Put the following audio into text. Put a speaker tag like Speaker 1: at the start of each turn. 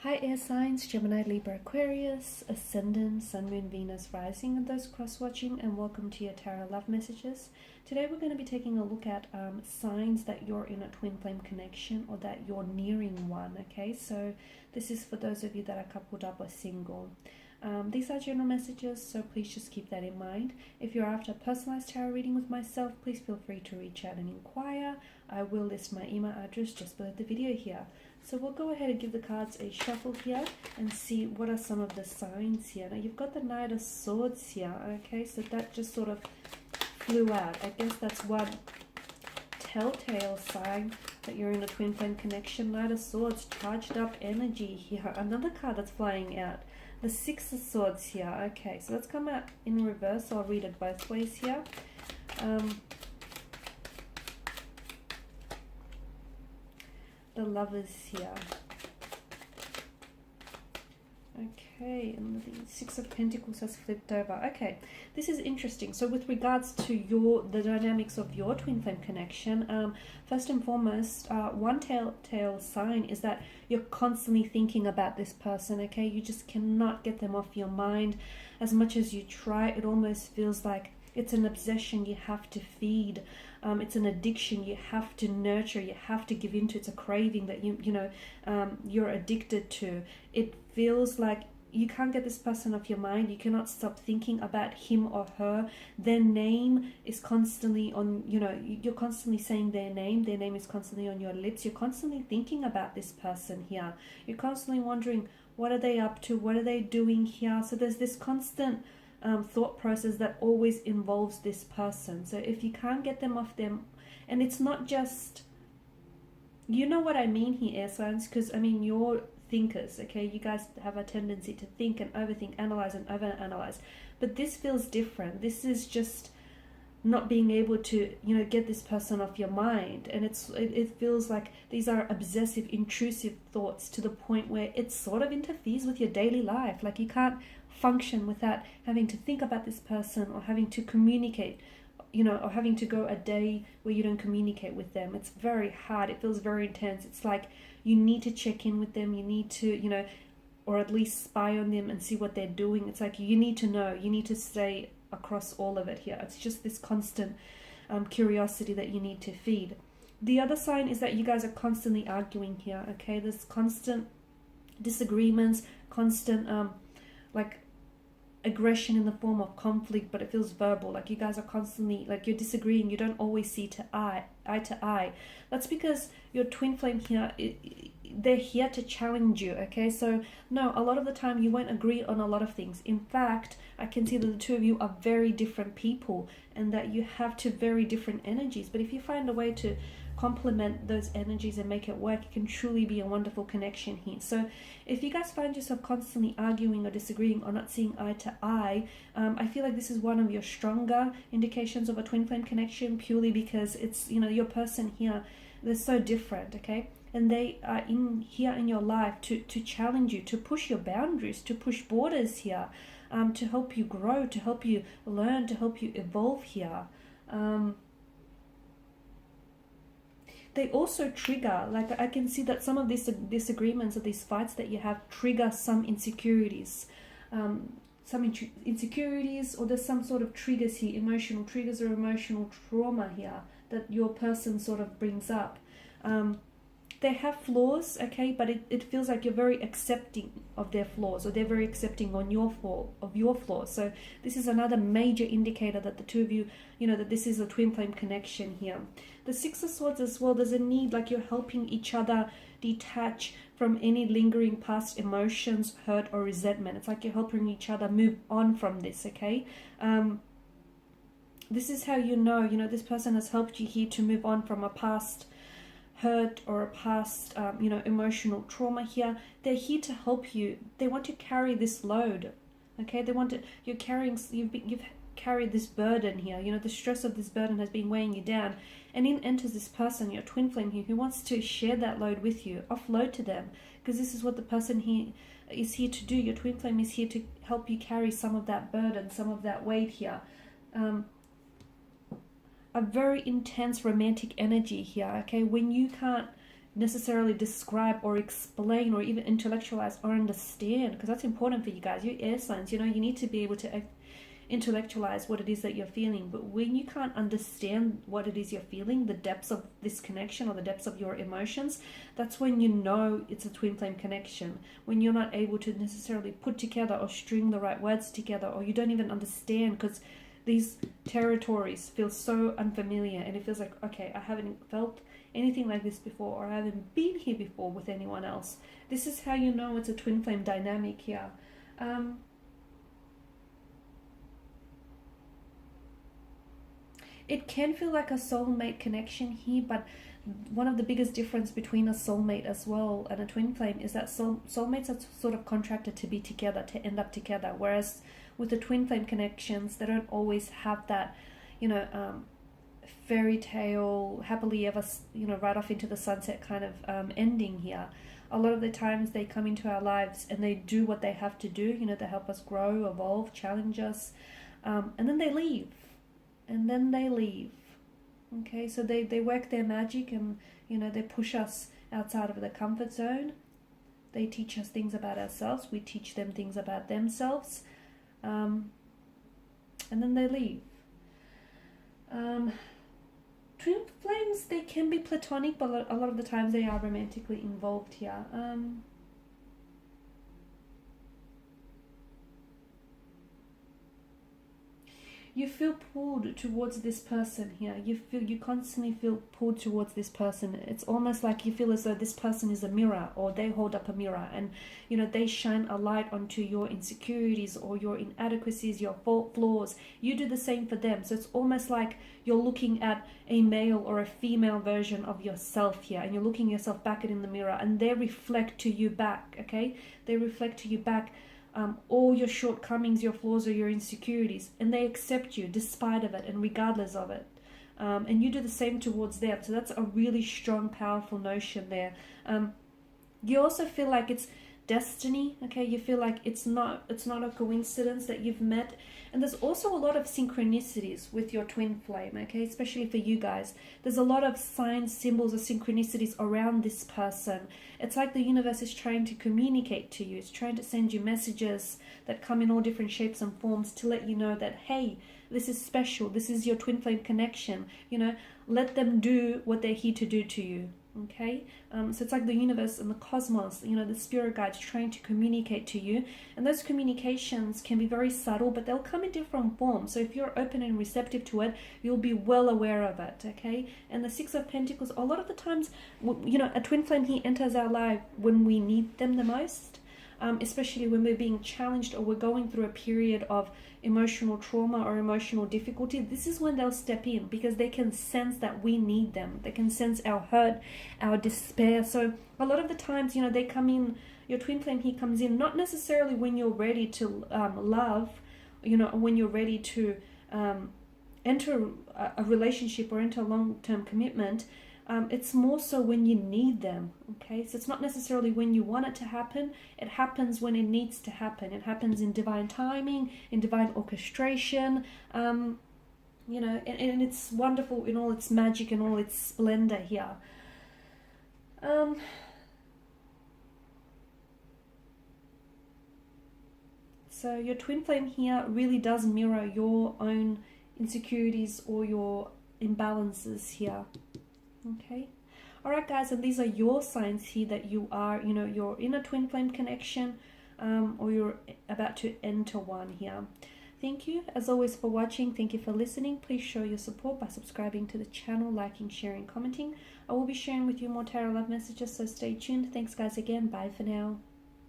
Speaker 1: Hi air signs, Gemini, Libra, Aquarius, Ascendant, Sun, Moon, Venus, Rising, and those cross-watching, and welcome to your Tarot Love Messages. Today we're going to be taking a look at signs that you're in a twin flame connection or that you're nearing one, okay? So this is for those of you that are coupled up or single. These are general messages, so please just keep that in mind. If you're after a personalized tarot reading with myself, please feel free to reach out and inquire. I will list my email address just below the video here. So we'll go ahead and give the cards a shuffle here and see what are some of the signs here. Now you've got the Knight of Swords here, okay, so that just sort of flew out. I guess that's one telltale sign that you're in a twin flame connection. Knight of Swords, charged up energy here. Another card that's flying out, the Six of Swords here. Okay, so let's come out in reverse. I'll read it both ways here. The Lovers here. Okay, and the Six of Pentacles has flipped over. Okay, this is interesting. So with regards to the dynamics of your twin flame connection, first and foremost, one telltale sign is that you're constantly thinking about this person, okay? You just cannot get them off your mind. As much as you try, it almost feels like it's an obsession you have to feed. It's an addiction you have to nurture, you have to give into. It's a craving that you're addicted to. It feels like you can't get this person off your mind. You cannot stop thinking about him or her. Their name is constantly on, you're constantly saying their name. Their name is constantly on your lips. You're constantly thinking about this person here. You're constantly wondering, what are they up to? What are they doing here? So there's this constant thought process that always involves this person. So if you can't get them off them, and it's not just, you know what I mean here, air signs, because I mean, you're thinkers, okay? You guys have a tendency to think and overthink, analyze and overanalyze, but this feels different. This is just not being able to, get this person off your mind, and it feels like these are obsessive, intrusive thoughts to the point where it sort of interferes with your daily life. Like you can't function without having to think about this person or having to communicate, or having to go a day where you don't communicate with them. It's very hard. It feels very intense. It's like you need to check in with them. You need to, or at least spy on them and see what they're doing. It's like you need to know. You need to stay across all of it here. It's just this constant curiosity that you need to feed. The other sign is that you guys are constantly arguing here, okay? There's constant disagreements, constant aggression in the form of conflict, but it feels verbal. Like you guys are constantly, like you're disagreeing. You don't always see eye to eye. That's because your twin flame here, they're here to challenge you, okay? So no, a lot of the time you won't agree on a lot of things. In fact, I can see that the two of you are very different people and that you have two very different energies. But if you find a way to complement those energies and make it work, it can truly be a wonderful connection here. So if you guys find yourself constantly arguing or disagreeing or not seeing eye to eye, I feel like this is one of your stronger indications of a twin flame connection, purely because it's, your person here, they're so different, okay? And they are here in your life to challenge you, to push your boundaries, to push borders here, to help you grow, to help you learn, to help you evolve here. They also trigger, like I can see that some of these disagreements or these fights that you have trigger some insecurities. Insecurities, or there's some sort of triggers here, emotional triggers or emotional trauma here that your person sort of brings up. They have flaws, okay, but it feels like you're very accepting of their flaws, or they're very accepting of your flaws. So this is another major indicator that the two of you, that this is a twin flame connection here. The Six of Swords as well, there's a need, like you're helping each other detach from any lingering past emotions, hurt or resentment. It's like you're helping each other move on from this, okay? This is how this person has helped you here to move on from a past hurt or a past emotional trauma here. They're here to help you. They want to carry this load, okay? You've carried this burden here. The stress of this burden has been weighing you down, and in enters this person, your twin flame here, who wants to share that load with you, offload to them, because this is what the person here is here to do. Your twin flame is here to help you carry some of that burden, some of that weight here. A very intense romantic energy here, okay? When you can't necessarily describe or explain or even intellectualize or understand, because that's important for you guys. Your air signs, you know, you need to be able to intellectualize what it is that you're feeling. But when you can't understand what it is you're feeling, the depths of this connection or the depths of your emotions, that's when you know it's a twin flame connection. When you're not able to necessarily put together or string the right words together, or you don't even understand, because these territories feel so unfamiliar, and it feels like, okay, I haven't felt anything like this before, or I haven't been here before with anyone else. This is how you know it's a twin flame dynamic here. It can feel like a soulmate connection here, but one of the biggest difference between a soulmate as well and a twin flame is that soulmates are sort of contracted to be together, to end up together, whereas with the twin flame connections, they don't always have that, you know, fairy tale, happily ever, you know, right off into the sunset kind of ending here. A lot of the times they come into our lives and they do what they have to do, you know, to help us grow, evolve, challenge us, and then they leave. And then they leave. Okay, so they work their magic, and, you know, they push us outside of the comfort zone. They teach us things about ourselves. We teach them things about themselves. And then they leave. Twin flames, they can be platonic, but a lot of the times they are romantically involved here. You feel pulled towards this person here. You constantly feel pulled towards this person. It's almost like you feel as though this person is a mirror, or they hold up a mirror, and, you know, they shine a light onto your insecurities or your inadequacies, your flaws. You do the same for them. So it's almost like you're looking at a male or a female version of yourself here, and you're looking yourself back in the mirror, and they reflect to you back. Okay, they reflect to you back all your shortcomings, your flaws, or your insecurities, and they accept you despite of it and regardless of it. And you do the same towards them. So that's a really strong, powerful notion there. You also feel like it's destiny. Okay, you feel like it's not a coincidence that you've met. And there's also a lot of synchronicities with your twin flame, okay, especially for you guys. There's a lot of signs, symbols, or synchronicities around this person. It's like the universe is trying to communicate to you. It's trying to send you messages that come in all different shapes and forms to let you know that, hey, this is special. This is your twin flame connection. You know, let them do what they're here to do to you. Okay, so it's like the universe and the cosmos, you know, the spirit guides trying to communicate to you, and those communications can be very subtle, but they'll come in different forms. So if you're open and receptive to it, you'll be well aware of it. Okay, and the Six of Pentacles, a lot of the times, you know, a twin flame here enters our life when we need them the most, especially when we're being challenged or we're going through a period of emotional trauma or emotional difficulty. This is when they'll step in, because they can sense that we need them. They can sense our hurt, our despair. So a lot of the times, you know, they come in, your twin flame here comes in, not necessarily when you're ready to love, you know, when you're ready to enter a relationship or enter a long-term commitment. It's more so when you need them, okay? So it's not necessarily when you want it to happen. It happens when it needs to happen. It happens in divine timing, in divine orchestration, you know, and it's wonderful in all its magic and all its splendor here. So your twin flame here really does mirror your own insecurities or your imbalances here. Okay, all right, guys, and these are your signs here that you are, you know, you're in a twin flame connection, or you're about to enter one here. Thank you, as always, for watching. Thank you for listening. Please show your support by subscribing to the channel, liking, sharing, commenting. I will be sharing with you more tarot love messages, so stay tuned. Thanks, guys, again. Bye for now.